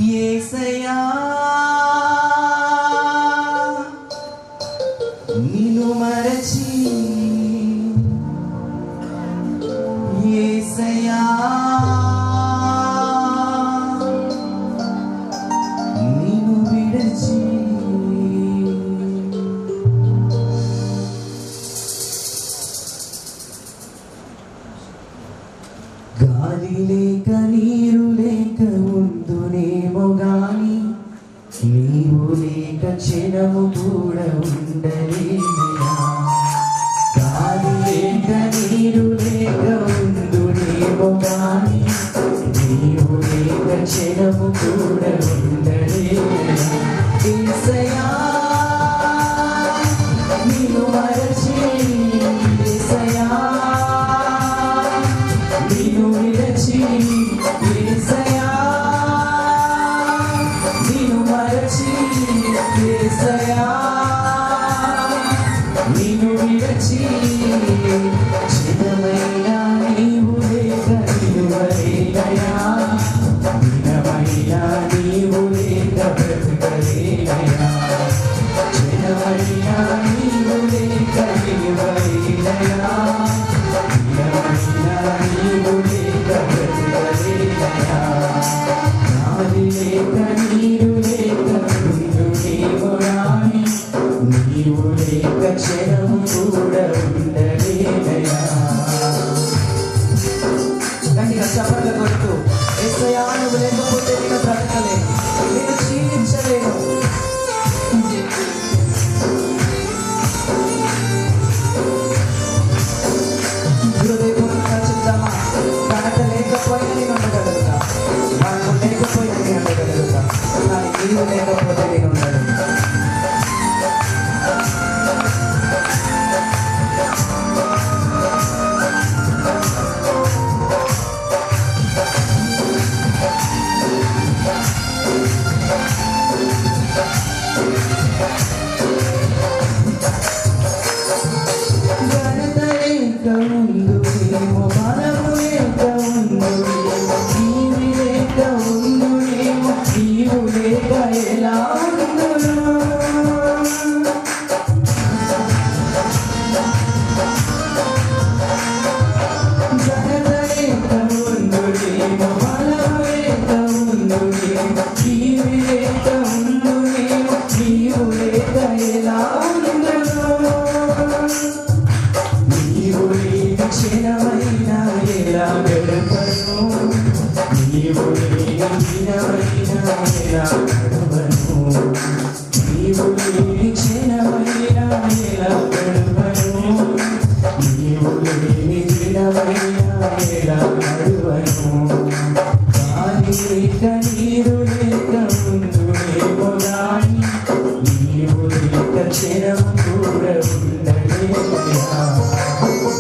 యేసయ్యా నిన్ను మరచి యేసయ్యా నిన్ను విడిచి గాలి లేక నీరు లేక ఉందునేమో గాని నీవు లేక క్షణము కూడా ఉండలేనయా. గాలి లేక నీరు లేక ఉందునేమో గాని నీవు లేక క్షణము కూడా ఉండలేనయా. యేసయ్యా నిన్ను మరచి యేసయ్యా నిన్ను విడిచి యేసయ్యా నిన్ను మరచి యేసయ్యా నిన్ను విడిచి చిన్నమైన నీవు లేక నిలువలేనయా. దినమైన నీవు లేక బ్రతకలేనయా. చిన్నమైన నీవు లేక నిలువలేనయా. నీవు లేక బ్రతకలేనయా. గాలి లేక నీరు లేక ఉండునేమో గాని నీవు లేక క్షణము కూడా ఉండలేనయా. గట్టిగా చప్పట్లు కొడుతూ యేసయ్యా నువ్వు లేకపోతే నేను బ్రతకలేను, నేను జీవించలేను. హృదయపూర్వకంగా చెప్తామా, కనుక లేకపోయినా నేను ఉండగలుగుతా, మనకు లేకపోయినా నేను ఉండగలుగుతా, కానీ నీవు లేకపోతే నేను ఉండగలుగుతా. ఘనత లేక ఉందునేమో, బలము లేక ఉందునేమో, నీవు లేక ఉందునేమో, నీవు లేక ఎలా ఉందును. ఘనత లేక ఉందునేమో, బలము లేక ఉందునేమో, నీవు లేక ఉందునేమో, నీవు లేక ఎలా ఉందును. నీవు లేని క్షణమైనా ఎలా గడపను, నీవు లేని దినమైనా ఎలా గడపను, నీవు లేని క్షణమైనా ఎలా గడపను, నీవు లేని దినమైనా ఎలా గడపను. గాలి లేక నీరు లేక ఉండునేమో గాని నీవు లేక క్షణము కూడా ఉండలేనయా.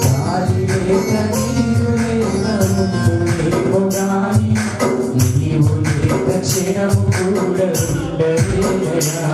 గాలి లేక నీరు లేక ఉండునేమో గాని నీవు లేక క్షణము కూడా ఉండలేనయా.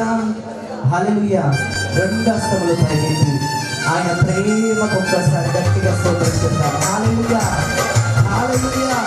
హల్లెలూయా హల్లెలూయా. రెండు హస్తములు పైకెత్తి ఆయన ప్రేమకు ఒక్కసారి గట్టిగా స్తోత్రం చెప్తాం. హల్లెలూయా హల్లెలూయా.